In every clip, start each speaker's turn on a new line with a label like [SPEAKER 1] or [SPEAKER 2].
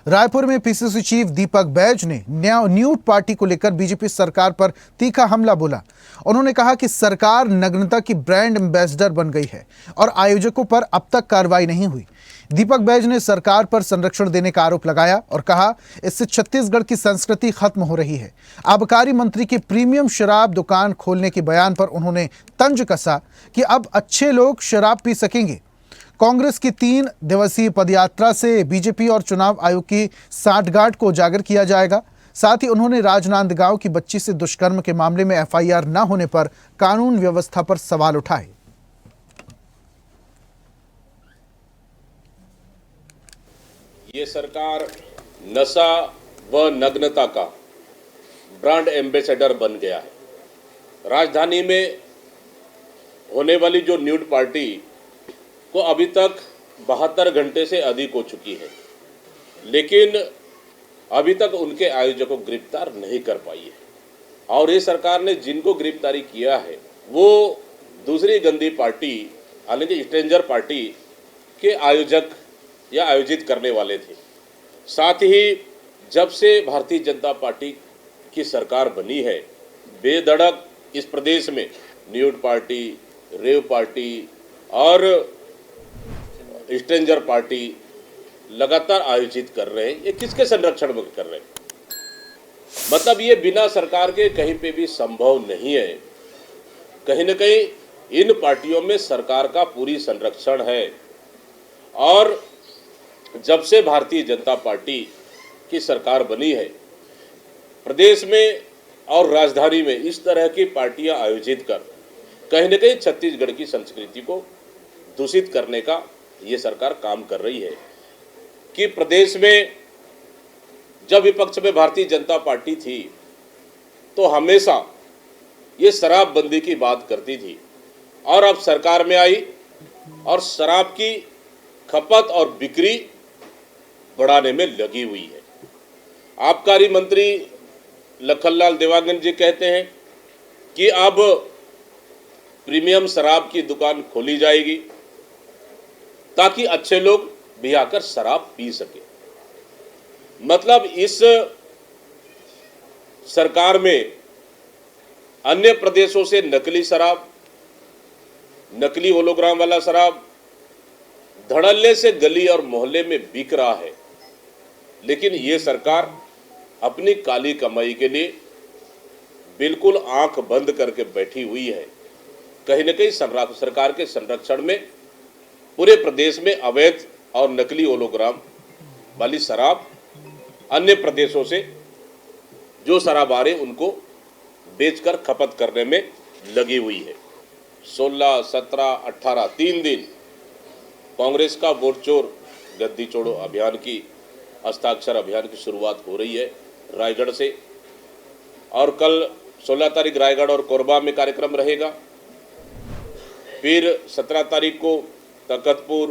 [SPEAKER 1] रायपुर में PCC chief Deepak Baij ने nude party को लेकर बीजेपी सरकार पर तीखा हमला बोला। उन्होंने कहा कि सरकार नग्नता की ब्रांड एम्बेसडर बन गई है और आयोजकों पर अब तक कार्रवाई नहीं हुई। दीपक बैज ने सरकार पर संरक्षण देने का आरोप लगाया और कहा इससे छत्तीसगढ़ की संस्कृति खत्म हो रही है। आबकारी मंत्री के प्रीमियम शराब दुकान खोलने के बयान पर उन्होंने तंज कसा कि अब अच्छे लोग शराब पी सकेंगे। कांग्रेस की 3 दिवसीय पदयात्रा से बीजेपी और चुनाव आयोग की साठगांठ को उजागर किया जाएगा। साथ ही उन्होंने राजनांदगांव की बच्ची से दुष्कर्म के मामले में एफआईआर न होने पर कानून व्यवस्था पर सवाल उठाए।
[SPEAKER 2] ये सरकार नशा व नग्नता का ब्रांड एम्बेसडर बन गया है। राजधानी में होने वाली जो न्यूड पार्टी को अभी तक 72 घंटे से अधिक हो चुकी है, लेकिन अभी तक उनके आयोजकों को गिरफ्तार नहीं कर पाई है। और ये सरकार ने जिनको गिरफ्तारी किया है वो दूसरी गंदी पार्टी हालांकि स्ट्रेंजर पार्टी के आयोजक या आयोजित करने वाले थे। साथ ही जब से भारतीय जनता पार्टी की सरकार बनी है, बेधड़क इस प्रदेश में न्यूड पार्टी, रेव पार्टी और स्ट्रेंजर पार्टी लगातार आयोजित कर रहे हैं। ये किसके संरक्षण में कर रहे हैं? मतलब ये बिना सरकार के कहीं पे भी संभव नहीं है। कहीं न कहीं इन पार्टियों में सरकार का पूरी संरक्षण है। और जब से भारतीय जनता पार्टी की सरकार बनी है, प्रदेश में और राजधानी में इस तरह की पार्टियां आयोजित कर कहीं न कहीं छत्तीसगढ़ की संस्कृति को दूषित करने का ये सरकार काम कर रही है। कि प्रदेश में जब विपक्ष में भारतीय जनता पार्टी थी तो हमेशा ये शराबबंदी की बात करती थी, और अब सरकार में आई और शराब की खपत और बिक्री बढ़ाने में लगी हुई है। आबकारी मंत्री लखनलाल देवांगन जी कहते हैं कि अब प्रीमियम शराब की दुकान खोली जाएगी ताकि अच्छे लोग भी आकर शराब पी सके। मतलब इस सरकार में अन्य प्रदेशों से नकली शराब, नकली होलोग्राम वाला शराब धड़ल्ले से गली और मोहल्ले में बिक रहा है, लेकिन ये सरकार अपनी काली कमाई के लिए बिल्कुल आंख बंद करके बैठी हुई है। कहीं न कहीं सरकार के संरक्षण में पूरे प्रदेश में अवैध और नकली होलोग्राम वाली शराब अन्य प्रदेशों से जो शराब आ रहे उनको बेचकर खपत करने में लगी हुई है। 16, 17, 18 3 दिन कांग्रेस का वोट चोर गद्दी छोड़ो अभियान की हस्ताक्षर अभियान की शुरुआत हो रही है रायगढ़ से, और कल 16 तारीख रायगढ़ और कोरबा में कार्यक्रम रहेगा। फिर 17 तारीख को तकतपुर,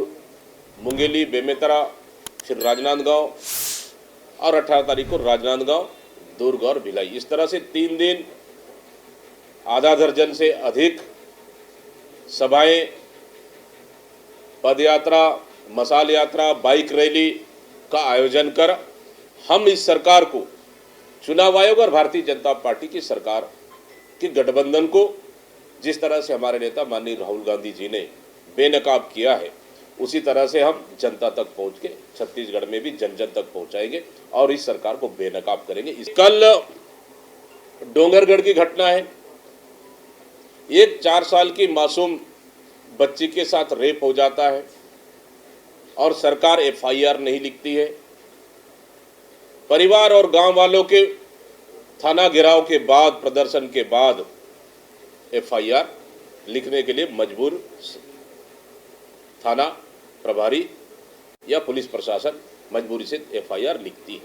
[SPEAKER 2] मुंगेली, बेमेतरा, फिर राजनांदगांव और 18 तारीख को राजनांदगांव, दुर्ग और भिलाई। इस तरह से 3 दिन आधा दर्जन से अधिक सभाएं, पदयात्रा, मशाल यात्रा, बाइक रैली का आयोजन कर हम इस सरकार को, चुनाव आयोग और भारतीय जनता पार्टी की सरकार के गठबंधन को जिस तरह से हमारे नेता माननीय राहुल गांधी जी ने बेनकाब किया है, उसी तरह से हम जनता तक पहुंच के छत्तीसगढ़ में भी जन जन तक पहुंचाएंगे और इस सरकार को बेनकाब करेंगे। कल डोंगरगढ़ की घटना है। एक 4 साल की मासूम बच्ची के साथ रेप हो जाता है और सरकार एफआईआर नहीं लिखती है। परिवार और गांव वालों के थाना घेराव के बाद, प्रदर्शन के बाद एफआईआर लिखने के लिए मजबूर थाना प्रभारी या पुलिस प्रशासन मजबूरी से एफआईआर लिखती है।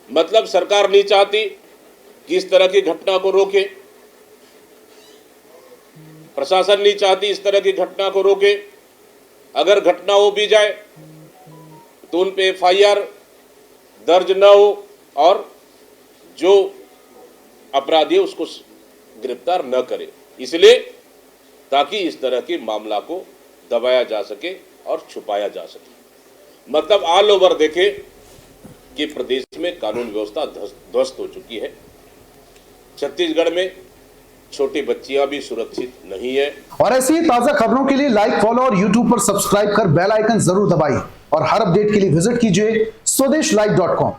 [SPEAKER 2] मतलब सरकार नहीं चाहती कि इस तरह की घटना को रोके, प्रशासन नहीं चाहती इस तरह की घटना को रोके। अगर घटना हो भी जाए तो उन पे एफआईआर दर्ज न हो और जो अपराधी है उसको गिरफ्तार न करे, इसलिए ताकि इस तरह के मामला को दबाया जा सके और छुपाया जा सके। मतलब ऑल ओवर देखे कि प्रदेश में कानून व्यवस्था ध्वस्त हो चुकी है। छत्तीसगढ़ में छोटी बच्चियां भी सुरक्षित नहीं है।
[SPEAKER 1] और ऐसी ही ताजा खबरों के लिए लाइक, फॉलो और यूट्यूब पर सब्सक्राइब कर बेल आइकन जरूर दबाइए और हर अपडेट के लिए विजिट कीजिए स्वदेशलाइव.com।